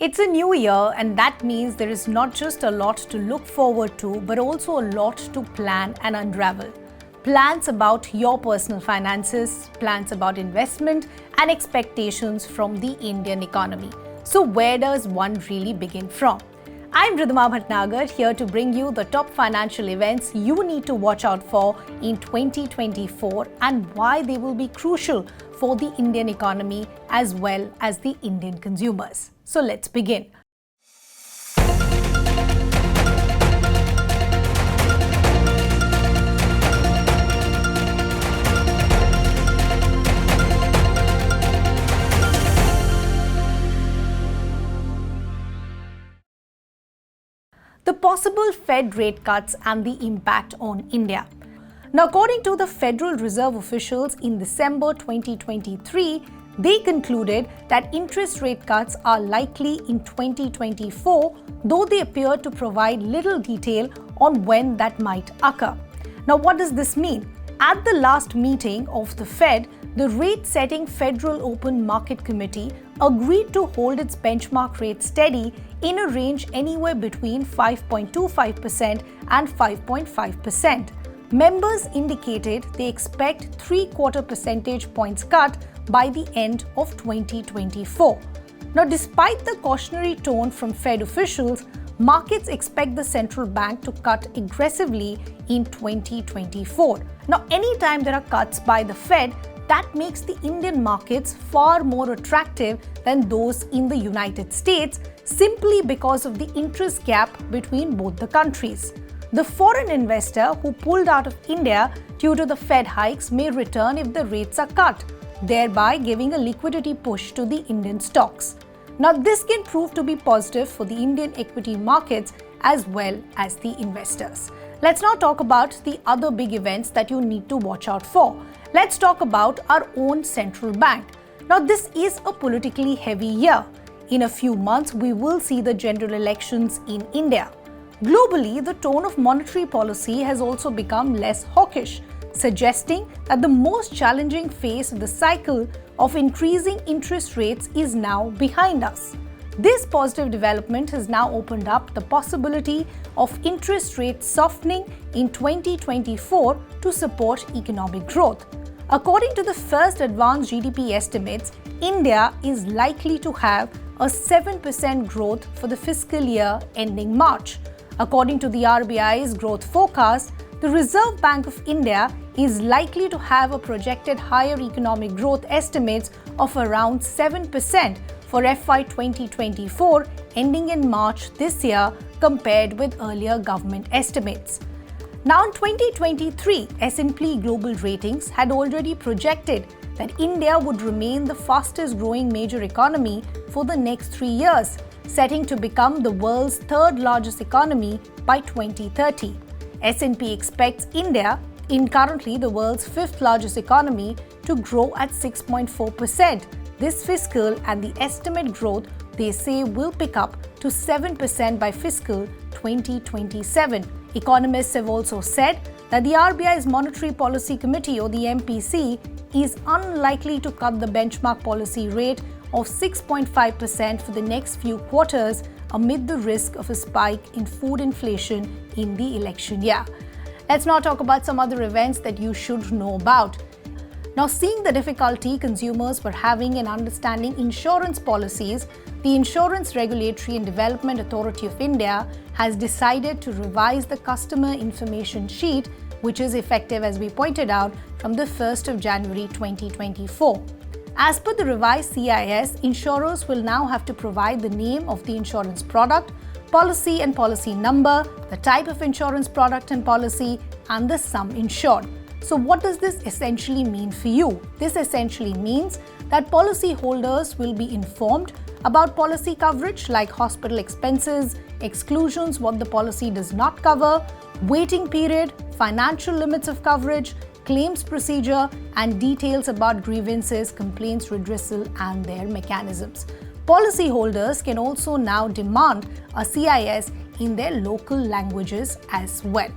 It's a new year, and that means there is not just a lot to look forward to, but also a lot to plan and unravel. Plans about your personal finances, plans about investment, and expectations from the Indian economy. So where does one really begin from? I'm Ridhima Bhatnagar, here to bring you the top financial events you need to watch out for in 2024 and why they will be crucial for the Indian economy as well as the Indian consumers. So let's begin. The possible Fed rate cuts and the impact on India. Now, according to the Federal Reserve officials in December 2023, they concluded that interest rate cuts are likely in 2024, though they appear to provide little detail on when that might occur. Now, what does this mean? At the last meeting of the Fed, the rate-setting Federal Open Market Committee agreed to hold its benchmark rate steady in a range anywhere between 5.25% and 5.5%. Members indicated they expect 3/4 percentage points cut by the end of 2024. Now, despite the cautionary tone from Fed officials, markets expect the central bank to cut aggressively in 2024. Now, anytime there are cuts by the Fed, that makes the Indian markets far more attractive than those in the United States, simply because of the interest gap between both the countries. The foreign investor who pulled out of India due to the Fed hikes may return if the rates are cut, thereby giving a liquidity push to the Indian stocks. Now, this can prove to be positive for the Indian equity markets as well as the investors. Let's now talk about the other big events that you need to watch out for. Let's talk about our own central bank. Now, this is a politically heavy year. In a few months, we will see the general elections in India. Globally, the tone of monetary policy has also become less hawkish, suggesting that the most challenging phase of the cycle of increasing interest rates is now behind us. This positive development has now opened up the possibility of interest rates softening in 2024 to support economic growth. According to the first advanced GDP estimates, India is likely to have a 7% growth for the fiscal year ending March. According to the RBI's growth forecast, the Reserve Bank of India is likely to have a projected higher economic growth estimates of around 7% for FY 2024 ending in March this year compared with earlier government estimates. Now, in 2023, S&P Global Ratings had already projected that India would remain the fastest growing major economy for the next 3 years, setting to become the world's third largest economy by 2030. S&P expects India, in currently the world's fifth largest economy, to grow at 6.4% this fiscal, and the estimate growth they say will pick up to 7% by fiscal 2027. Economists have also said that the RBI's Monetary Policy Committee, or the MPC, is unlikely to cut the benchmark policy rate of 6.5% for the next few quarters amid the risk of a spike in food inflation in the election year. Let's now talk about some other events that you should know about. Now, seeing the difficulty consumers were having in understanding insurance policies, the Insurance Regulatory and Development Authority of India has decided to revise the customer information sheet, which is effective, as we pointed out, from the 1st of January 2024. As per the revised CIS, insurers will now have to provide the name of the insurance product, policy and policy number, the type of insurance product and policy, and the sum insured. So what does this essentially mean for you? This essentially means that policyholders will be informed about policy coverage like hospital expenses, exclusions, what the policy does not cover, waiting period, financial limits of coverage, claims procedure, and details about grievances, complaints, redressal, and their mechanisms. Policyholders can also now demand a CIS in their local languages as well.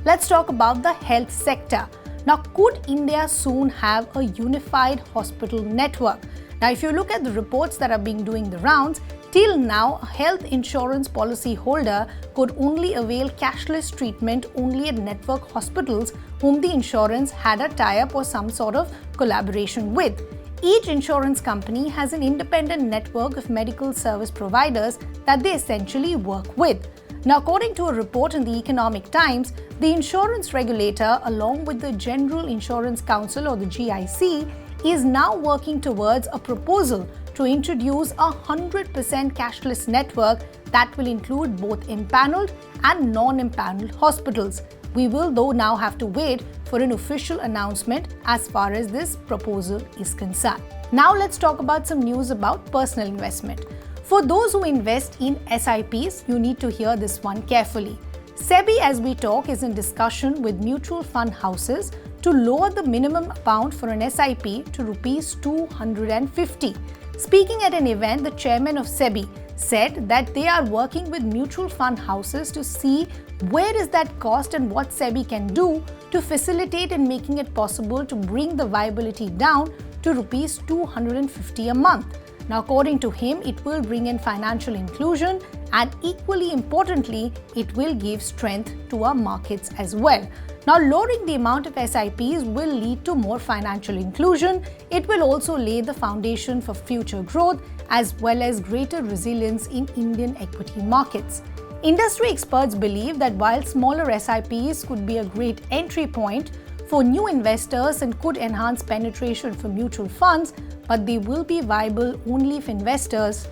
Let's talk about the health sector. Now, could India soon have a unified hospital network? Now, if you look at the reports that are being doing the rounds, Till now, a health insurance policy holder could only avail cashless treatment only at network hospitals whom the insurance had a tie-up or some sort of collaboration with. Each insurance company has an independent network of medical service providers that they essentially work with. Now, according to a report in the Economic Times, the insurance regulator, along with the General Insurance Council or the GIC, is now working towards a proposal to introduce a 100% cashless network that will include both empaneled and non-empaneled hospitals. We will though now have to wait for an official announcement as far as this proposal is concerned. Now let's talk about some news about personal investment. For those who invest in SIPs, you need to hear this one carefully. SEBI, as we talk, is in discussion with mutual fund houses to lower the minimum amount for an SIP to Rs 250. Speaking at an event, the chairman of SEBI said that they are working with mutual fund houses to see where is that cost and what SEBI can do to facilitate in making it possible to bring the viability down to Rs 250 a month. Now, according to him, it will bring in financial inclusion and equally importantly, it will give strength to our markets as well. Now, lowering the amount of SIPs will lead to more financial inclusion. It will also lay the foundation for future growth as well as greater resilience in Indian equity markets. Industry experts believe that while smaller SIPs could be a great entry point for new investors and could enhance penetration for mutual funds, but they will be viable only if investors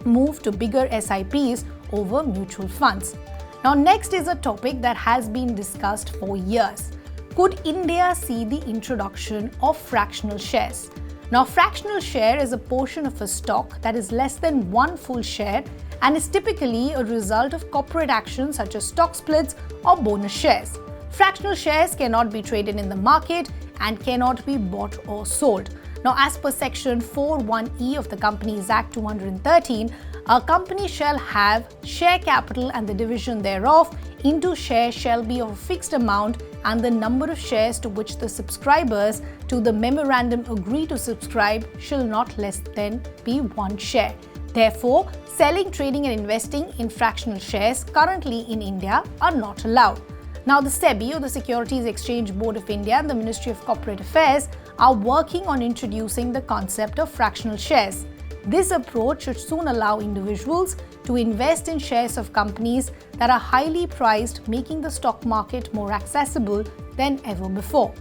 move to bigger SIPs over mutual funds. Now, next is a topic that has been discussed for years. Could India see the introduction of fractional shares? Now, fractional share is a portion of a stock that is less than one full share and is typically a result of corporate actions such as stock splits or bonus shares. Fractional shares cannot be traded in the market and cannot be bought or sold. Now, as per Section 4(1)(e) of the Companies Act 213, a company shall have share capital and the division thereof into shares shall be of a fixed amount and the number of shares to which the subscribers to the memorandum agree to subscribe shall not less than be one share. Therefore, selling, trading and investing in fractional shares currently in India are not allowed. Now, the SEBI or the Securities Exchange Board of India and the Ministry of Corporate Affairs are working on introducing the concept of fractional shares. This approach should soon allow individuals to invest in shares of companies that are highly priced, making the stock market more accessible than ever before.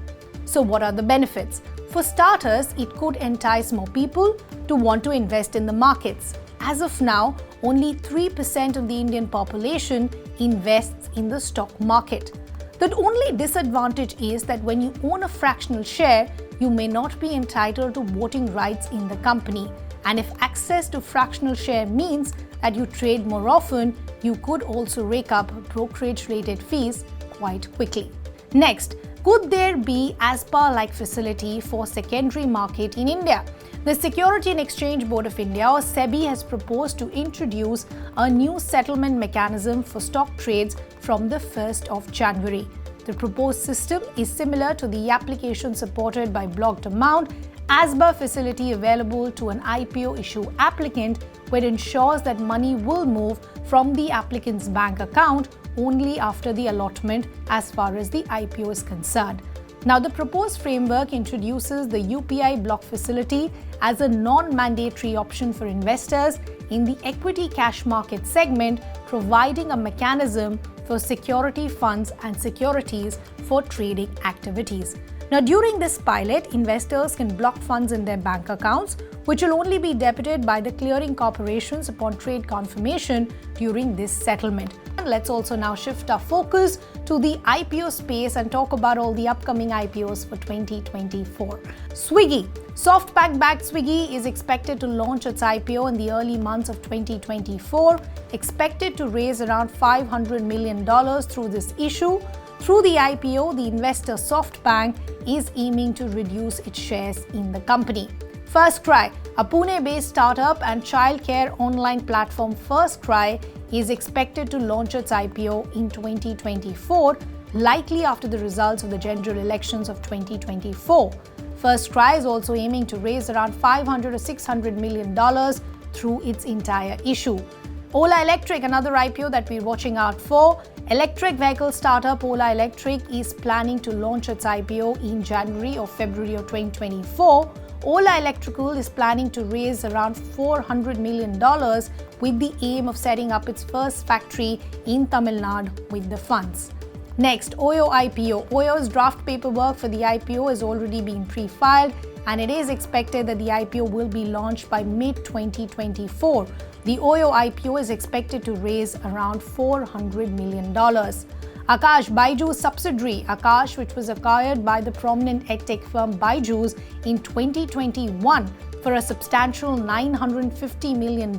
So, what are the benefits? For starters, it could entice more people to want to invest in the markets. As of now, only 3% of the Indian population invests in the stock market. The only disadvantage is that when you own a fractional share, you may not be entitled to voting rights in the company. And if access to fractional share means that you trade more often, you could also rake up brokerage-related fees quite quickly. Next, could there be ASBA Like facility for secondary market in India? The Security and Exchange Board of India or SEBI has proposed to introduce a new settlement mechanism for stock trades from the 1st of January. The proposed system is similar to the application supported by blocked amount ASBA facility available to an IPO issue applicant, where it ensures that money will move from the applicant's bank account only after the allotment as far as the IPO is concerned. Now, the proposed framework introduces the UPI block facility as a non-mandatory option for investors in the equity cash market segment, providing a mechanism for security funds and securities for trading activities. Now, during this pilot, investors can block funds in their bank accounts, which will only be debited by the clearing corporations upon trade confirmation during this settlement. And let's also now shift our focus to the IPO space and talk about all the upcoming IPOs for 2024. Swiggy. SoftBank-backed Swiggy is expected to launch its IPO in the early months of 2024, expected to raise around $500 million through this issue. Through the IPO, the investor SoftBank is aiming to reduce its shares in the company. FirstCry, a Pune-based startup and childcare online platform FirstCry, is expected to launch its IPO in 2024, likely after the results of the general elections of 2024. FirstCry is also aiming to raise around $500 to $600 million through its entire issue. Ola Electric, another IPO that we're watching out for. Electric vehicle startup Ola Electric is planning to launch its IPO in January or February of 2024. Ola Electrical is planning to raise around $400 million with the aim of setting up its first factory in Tamil Nadu with the funds. Next, OYO IPO. OYO's draft paperwork for the IPO has already been pre-filed, and it is expected that the IPO will be launched by mid-2024. The OYO IPO is expected to raise around $400 million. Akash, Byju's subsidiary, Akash, which was acquired by the prominent edtech firm Byju's in 2021 for a substantial $950 million,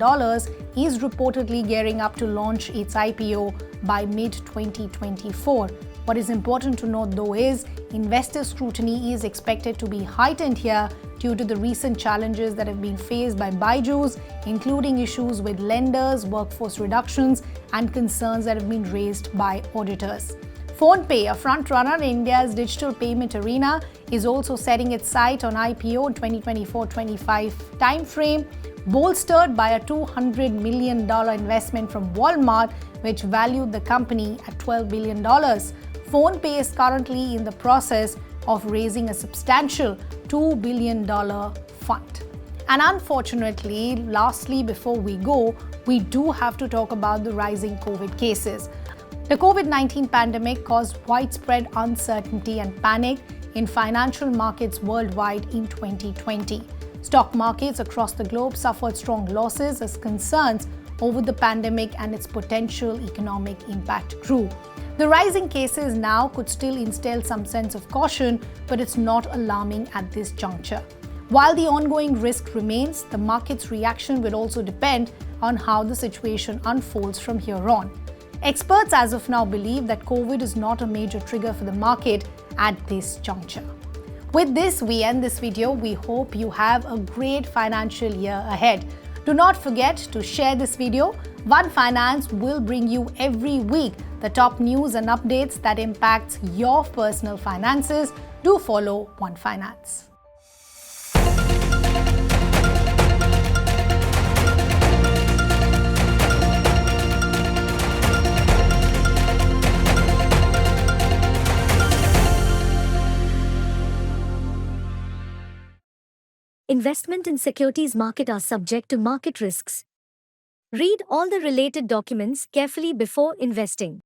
is reportedly gearing up to launch its IPO by mid-2024. What is important to note though is investor scrutiny is expected to be heightened here due to the recent challenges that have been faced by Byju's, including issues with lenders, workforce reductions, and concerns that have been raised by auditors. PhonePe, a front-runner in India's digital payment arena, is also setting its sight on IPO in 2024-25 timeframe, bolstered by a $200 million investment from Walmart, which valued the company at $12 billion. PhonePe is currently in the process of raising a substantial $2 billion fund. And unfortunately, lastly, before we go, we do have to talk about the rising COVID cases. The COVID-19 pandemic caused widespread uncertainty and panic in financial markets worldwide in 2020. Stock markets across the globe suffered strong losses as concerns over the pandemic and its potential economic impact grew. The rising cases now could still instill some sense of caution, but it's not alarming at this juncture. While the ongoing risk remains, the market's reaction will also depend on how the situation unfolds from here on. Experts as of now believe that COVID is not a major trigger for the market at this juncture. With this, we end this video. We hope you have a great financial year ahead. Do not forget to share this video. One Finance will bring you every week the top news and updates that impacts your personal finances. Do follow One Finance. Investment in securities market are subject to market risks. Read all the related documents carefully before investing.